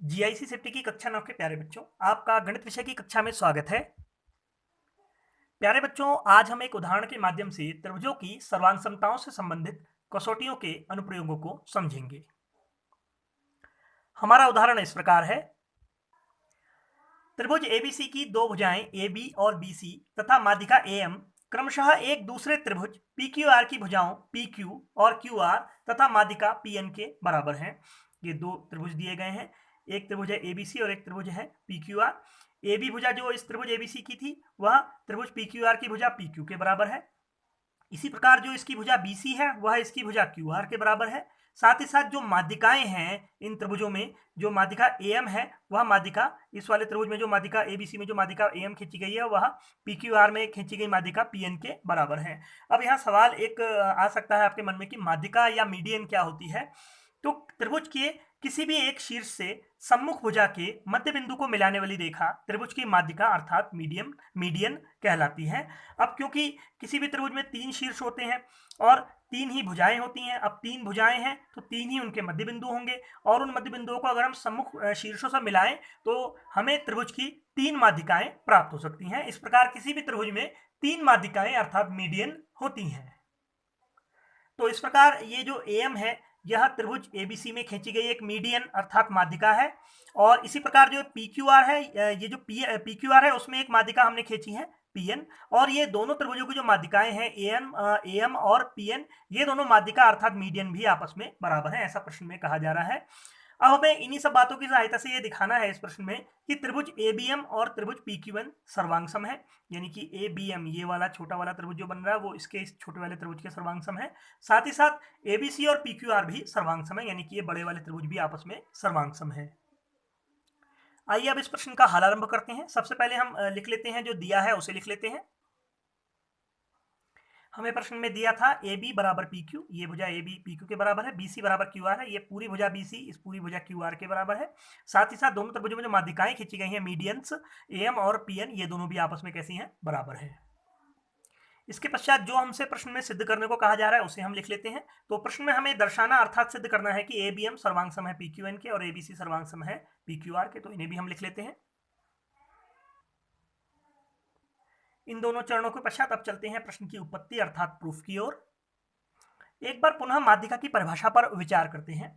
GIC safety की कक्षा 9 के प्यारे बच्चों, आपका गणित विषय की कक्षा में स्वागत है। प्यारे बच्चों, आज हम एक उदाहरण के माध्यम से त्रिभुजों की सर्वांग समताओं से संबंधित कसौटियों के अनुप्रयोगों को समझेंगे। हमारा उदाहरण इस प्रकार है। त्रिभुज एबीसी की दो भुजाएं AB और BC तथा माध्यिका AM क्रमशः एक दूसरे त्रिभुज PQR की भुजाओं PQ और QR तथा माध्यिका PN के बराबर हैं। ये दो त्रिभुज दिए गए हैं। एक त्रिभुज है ABC और एक त्रिभुज है PQR। AB भुजा जो इस त्रिभुज ABC की थी वह त्रिभुज PQR की भुजा PQ के बराबर है। इसी प्रकार जो इसकी भुजा BC है वह इसकी भुजा QR के बराबर है। साथ ही साथ जो माध्यिकाएं हैं इन त्रिभुजों में, जो माध्यिका AM है वह माध्यिका इस वाले त्रिभुज में, जो माध्यिका ABC में जो माध्यिका AM खींची गई है वह PQR में खींची गई माध्यिका PN के बराबर है। अब यहाँ सवाल एक आ सकता है आपके मन में कि माध्यिका या मीडियन क्या होती है। तो त्रिभुज के किसी भी एक शीर्ष से सम्मुख भुजा के मध्य बिंदु को मिलाने वाली रेखा त्रिभुज की माध्यिका अर्थात मीडियन कहलाती है। अब क्योंकि किसी भी त्रिभुज में तीन शीर्ष होते हैं और तीन ही भुजाएं होती हैं, अब तीन भुजाएं हैं तो तीन ही उनके मध्य बिंदु होंगे और उन मध्य बिंदुओं को अगर हम सम्मुख शीर्षों से मिलाएं तो हमें त्रिभुज की तीन माध्यिकाएं प्राप्त हो सकती हैं। इस प्रकार किसी भी त्रिभुज में तीन माध्यिकाएं अर्थात मीडियन होती हैं। तो इस प्रकार ये जो AM है यह त्रिभुज ABC में खींची गई एक मीडियन अर्थात माध्यिका है। और इसी प्रकार जो PQR है, ये जो PQR है उसमें एक माध्यिका हमने खींची है PN। और ये दोनों त्रिभुजों की जो माध्यिकाएं हैं AM और PN, ये दोनों माध्यिका अर्थात मीडियन भी आपस में बराबर है, ऐसा प्रश्न में कहा जा रहा है। अब हमें इन्हीं सब बातों की सहायता से ये दिखाना है इस प्रश्न में कि त्रिभुज ABM और त्रिभुज PQN सर्वांग है। यानी कि ABM ये वाला छोटा वाला त्रिभुज जो बन रहा है वो इसके इस छोटे वाले त्रिभुज के सर्वांग है। साथ ही साथ ABC और PQR भी सर्वांग है, यानी कि ये बड़े वाले त्रिभुज भी आपस में सर्वांग है। आइए अब इस प्रश्न का हल आरंभ करते हैं। सबसे पहले हम लिख लेते हैं, जो दिया है उसे लिख लेते हैं। हमें प्रश्न में दिया था AB बराबर PQ, ये भुजा AB PQ के बराबर है। BC बराबर QR है, ये पूरी भुजा BC इस पूरी भुजा QR के बराबर है। साथ ही साथ दोनों त्रिभुजों में जो माध्यिकाएं खींची गई हैं मीडियंस AM और PN, ये दोनों भी आपस में कैसी हैं, बराबर है। इसके पश्चात जो हमसे प्रश्न में सिद्ध करने को कहा जा रहा है उसे हम लिख लेते हैं। तो प्रश्न में हमें दर्शाना अर्थात सिद्ध करना है कि ABM सर्वांग है PQN के और ABC सर्वांग है PQR के, तो इन्हें भी हम लिख लेते हैं। इन दोनों चरणों के पश्चात अब चलते हैं प्रश्न की उत्पत्ति अर्थात प्रूफ की ओर। एक बार पुनः माध्यिका की परिभाषा पर विचार करते हैं।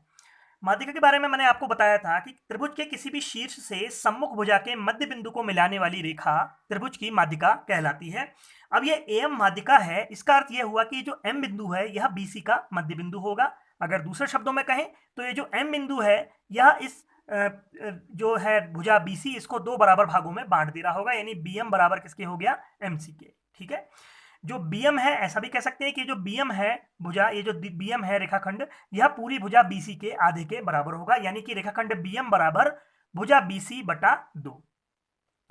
माध्यिका के बारे में मैंने आपको बताया था कि त्रिभुज के किसी भी शीर्ष से सम्मुख भुजा के मध्य बिंदु को मिलाने वाली रेखा त्रिभुज की माध्यिका कहलाती है। अब ये AM माध्यिका है, इसका अर्थ यह हुआ कि जो M बिंदु है यह BC का मध्य बिंदु होगा। अगर दूसरे शब्दों में कहें तो ये जो M बिंदु है यह इस जो है भुजा BC इसको दो बराबर भागों में बांट दे रहा होगा, यानी BM बराबर किसके हो गया, MC के। ठीक है, जो BM है ऐसा भी कह सकते हैं कि जो BM है भुजा, ये जो BM है रेखाखंड, यह पूरी भुजा BC के आधे के बराबर होगा, यानी कि रेखाखंड BM बराबर भुजा BC बटा 2।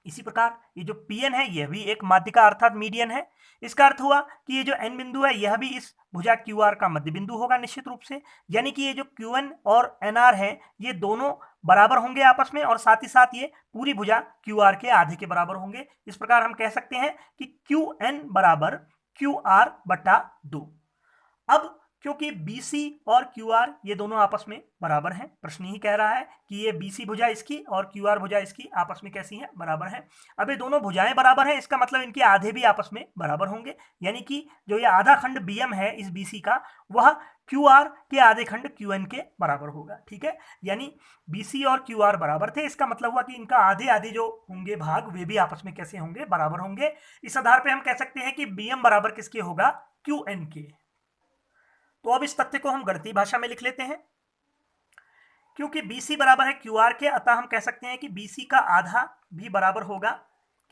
इसी प्रकार ये जो PN है यह भी एक माध्यिका अर्थात मीडियन है। इसका अर्थ हुआ कि ये जो N बिंदु है यह भी इस भुजा QR का मध्य बिंदु होगा निश्चित रूप से, यानी कि ये जो QN और NR है ये दोनों बराबर होंगे आपस में और साथ ही साथ ये पूरी भुजा QR के आधे के बराबर होंगे। इस प्रकार हम कह सकते हैं कि QN बराबर QR बटा 2। अब क्योंकि BC और QR ये दोनों आपस में बराबर हैं, प्रश्न ही कह रहा है कि ये BC भुजा इसकी और QR भुजा इसकी आपस में कैसी हैं, बराबर हैं। अब ये दोनों भुजाएं बराबर हैं, इसका मतलब इनके आधे भी आपस में बराबर होंगे, यानी कि जो ये आधा खंड BM है इस BC का वह QR के आधे खंड QN के बराबर होगा। ठीक है, यानी BC और QR बराबर थे, इसका मतलब हुआ कि इनका आधे आधे जो होंगे भाग वे भी आपस में कैसे होंगे, बराबर होंगे। इस आधार पर हम कह सकते हैं कि BM बराबर किसके होगा, QN के। तो अब इस तथ्य को हम गणितीय भाषा में लिख लेते हैं। क्योंकि BC बराबर है QR के, अतः हम कह सकते हैं कि BC का आधा भी बराबर होगा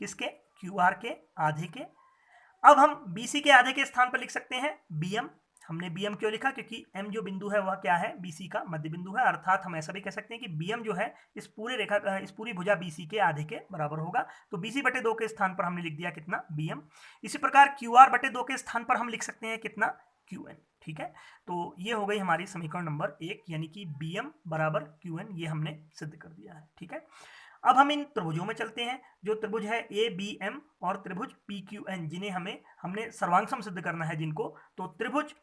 किसके, QR के आधे के। अब हम BC के आधे के स्थान पर लिख सकते हैं BM। हमने BM क्यों लिखा, क्योंकि M जो बिंदु है वह क्या है, BC का मध्य बिंदु है, अर्थात हम ऐसा भी कह सकते हैं कि BM जो है इस पूरी भुजा BC के आधे के बराबर होगा। तो BC बटे 2 के स्थान पर हमने लिख दिया कितना, BM। इसी प्रकार QR बटे 2 के स्थान पर हम लिख सकते हैं कितना, QN। ठीक है, तो ये हो गई हमारी समीकरण नंबर 1, यानी कि BM बराबर QN, ये हमने सिद्ध कर दिया है। ठीक है, अब हम इन त्रिभुजों में चलते हैं। जो त्रिभुज है ABM और त्रिभुज PQN, जिन्हें हमने सर्वांग सिद्ध करना है जिनको, तो त्रिभुज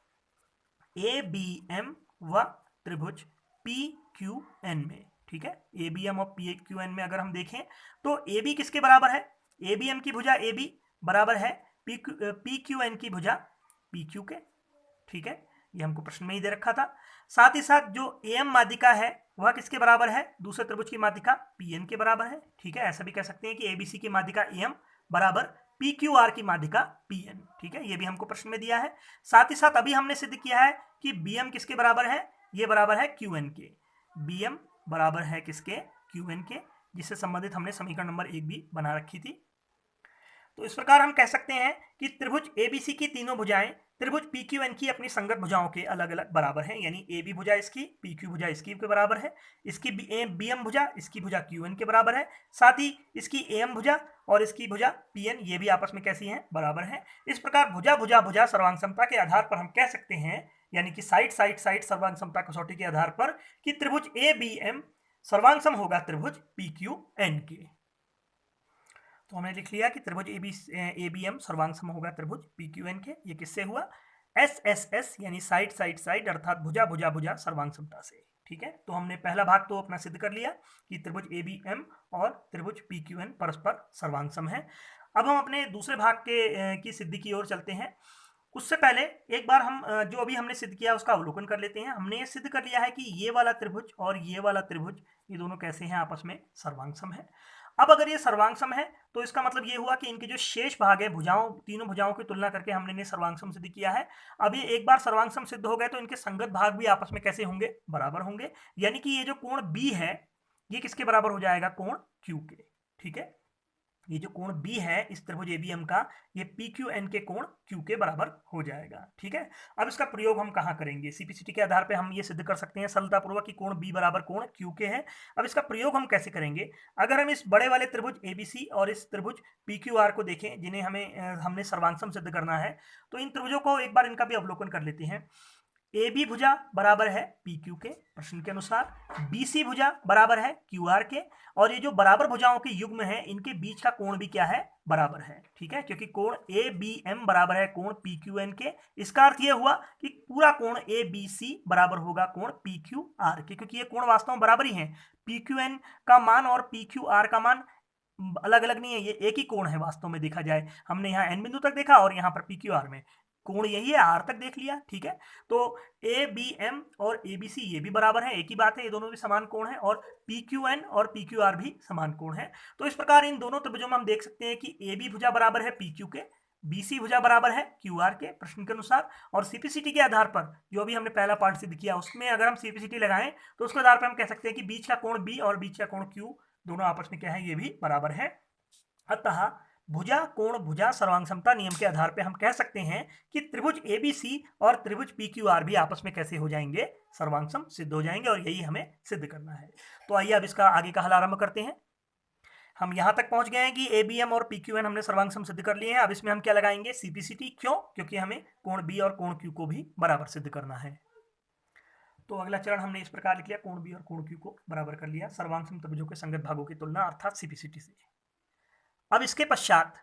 ABM व त्रिभुज PQN में ठीक है। ABM और PQN में अगर हम देखें तो AB किसके बराबर है, ABM की भुजा AB बराबर है PQN की भुजा PQ के, ठीक है। ये हमको प्रश्न में ही दे रखा था। साथ ही साथ जो AM माध्यिका है वह किसके बराबर है, दूसरे त्रिभुज की माध्यिका PN के बराबर है, ठीक है। ऐसा भी कह सकते हैं कि ABC की माध्यिका AM बराबर PQR की माध्यिका PN, ठीक है। ये भी हमको प्रश्न में दिया है। साथ ही साथ अभी हमने सिद्ध किया है कि BM किसके बराबर है, ये बराबर है QN के, BM बराबर है किसके, QN के, जिससे संबंधित हमने समीकरण नंबर 1 भी बना रखी थी। तो इस प्रकार हम कह सकते हैं कि त्रिभुज ABC की तीनों भुजाएं त्रिभुज PQN की अपनी संगत भुजाओं के अलग अलग बराबर हैं, यानी AB भुजा इसकी, PQ भुजा इसकी के बराबर है, इसकी BM भुजा इसकी भुजा QN के बराबर है, साथ ही इसकी AM भुजा और इसकी भुजा PN ये भी आपस में कैसी हैं, बराबर हैं। इस प्रकार भुजा भुजा भुजा सर्वांग समता के आधार पर हम कह सकते हैं, यानी कि साइड साइड साइड सर्वांग समता कसौटी के आधार पर, कि त्रिभुज ABM सर्वांग सम होगा त्रिभुज PQN के। तो हमने लिख लिया कि त्रिभुज ABM सर्वांग सम होगा त्रिभुज PQN के। ये किससे हुआ, SSS यानी साइड साइड साइड अर्थात भुजा भुजा भुजा सर्वांग समता से, ठीक है। तो हमने पहला भाग तो अपना सिद्ध कर लिया कि त्रिभुज ABM और त्रिभुज PQN परस्पर सर्वांग सम है। अब हम अपने दूसरे भाग की सिद्धि की ओर चलते हैं। उससे पहले एक बार हम जो अभी हमने सिद्ध किया उसका अवलोकन कर लेते हैं। हमने ये सिद्ध कर लिया है कि ये वाला त्रिभुज और ये वाला त्रिभुज ये दोनों कैसे हैं, आपस में सर्वांग सम है। अब अगर ये सर्वांग सम है तो इसका मतलब ये हुआ कि इनके जो शेष भाग है भुजाओं, तीनों भुजाओं की तुलना करके हमने इन्हें सर्वांग सम सिद्ध किया है। अब ये एक बार सर्वांग सम सिद्ध हो गए तो इनके संगत भाग भी आपस में कैसे होंगे, बराबर होंगे। यानी कि ये जो कोण B है ये किसके बराबर हो जाएगा, कोण Q के, ठीक है। ये जो कोण B है इस त्रिभुज ABM का, ये PQN के कोण Q के बराबर हो जाएगा, ठीक है। अब इसका प्रयोग हम कहाँ करेंगे, CPCT के आधार पे हम ये सिद्ध कर सकते हैं सरलतापूर्वक कि कोण B बराबर कोण Q के है। अब इसका प्रयोग हम कैसे करेंगे, अगर हम इस बड़े वाले त्रिभुज ABC और इस त्रिभुज PQR को देखें, जिन्हें हमने सर्वांग सम सिद्ध करना है, तो इन त्रिभुजों को एक बार इनका भी अवलोकन कर लेते हैं। AB भुजा बराबर है PQ के प्रश्न के अनुसार, BC भुजा बराबर है QR के, और ये जो बराबर भुजाओं के युग्म है इनके बीच का कोण भी क्या है, बराबर है, ठीक है। क्योंकि कोण ABM बराबर है कोण PQN के, इसका अर्थ ये हुआ कि पूरा कोण ABC बराबर होगा कोण PQR के, क्योंकि ये कोण वास्तव में बराबर ही है। PQN का मान और PQR का मान अलग अलग नहीं है, ये एक ही कोण है वास्तव में देखा जाए। हमने यहाँ N बिंदु तक देखा और यहाँ पर PQR में कोण यही है, R तक देख लिया, ठीक है। तो ABM और ABC ये भी बराबर है, एक ही बात है, ये दोनों भी समान कोण है, और PQN और PQR भी समान कोण है। तो इस प्रकार इन दोनों त्रिभुजों में हम देख सकते हैं कि AB भुजा बराबर है PQ के, BC भुजा बराबर है QR के प्रश्न के अनुसार, और CPCT के आधार पर जो भी हमने पहला पार्ट सिद्ध किया उसमें अगर हम CPCT लगाएं तो उसके आधार पर हम कह सकते हैं कि बीच का कोण B और बीच का कोण Q दोनों आपस में क्या है, ये भी बराबर है। अतः भुजा कोण भुजा सर्वांग समता नियम के आधार पर हम कह सकते हैं कि त्रिभुज ABC और त्रिभुज PQR भी आपस में कैसे हो जाएंगे, सर्वांग सम सिद्ध हो जाएंगे, और यही हमें सिद्ध करना है। तो आइए अब इसका आगे का हल आरंभ करते हैं। हम यहां तक पहुंच गए हैं कि ABM और PQN हमने सर्वांग सम सिद्ध कर लिए हैं। अब इसमें हम क्या लगाएंगे, CPCT। क्यों, क्योंकि हमें कोण B और कोण Q को भी बराबर सिद्ध करना है। तो अगला चरण हमने इस प्रकार लिख लिया, कोण B और कोण Q को बराबर कर लिया सर्वांग सम त्रिभुजों के संगत भागों की तुलना अर्थात CPCT से। अब इसके पश्चात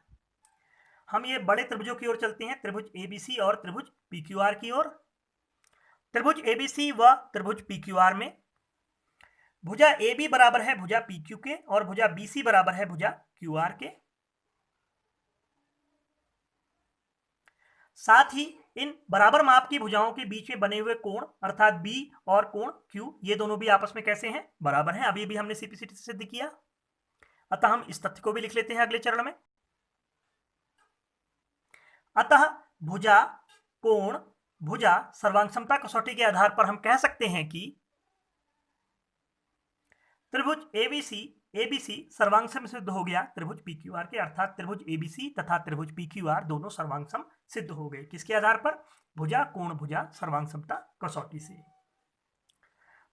हम ये बड़े त्रिभुजों की ओर चलते हैं, त्रिभुज ABC और त्रिभुज PQR की ओर। त्रिभुज ABC व त्रिभुज PQR में भुजा AB बराबर है भुजा PQ के, और भुजा BC बराबर है भुजा QR के। साथ ही इन बराबर माप की भुजाओं के बीच में बने हुए कोण अर्थात B और कोण Q ये दोनों भी आपस में कैसे हैं, बराबर हैं। अभी भी हमने CPCT से सिद्ध किया। अतः हम इस तथ्य को भी लिख लेते हैं अगले चरण में। अतः भुजा कोण भुजा सर्वांग समता कसौटी के आधार पर हम कह सकते हैं कि त्रिभुज ABC सर्वांग सम सिद्ध हो गया त्रिभुज PQR के, अर्थात त्रिभुज ABC तथा त्रिभुज PQR दोनों सर्वांग सम सिद्ध हो गए। किसके आधार पर, भुजा कोण भुजा सर्वांग समता कसौटी से।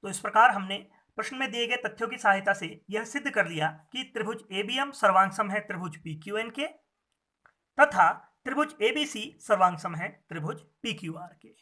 तो इस प्रकार हमने प्रश्न में दिए गए तथ्यों की सहायता से यह सिद्ध कर लिया कि त्रिभुज ABM सर्वांग सम है त्रिभुज PQN के, तथा त्रिभुज ABC सर्वांग सम है त्रिभुज PQR के।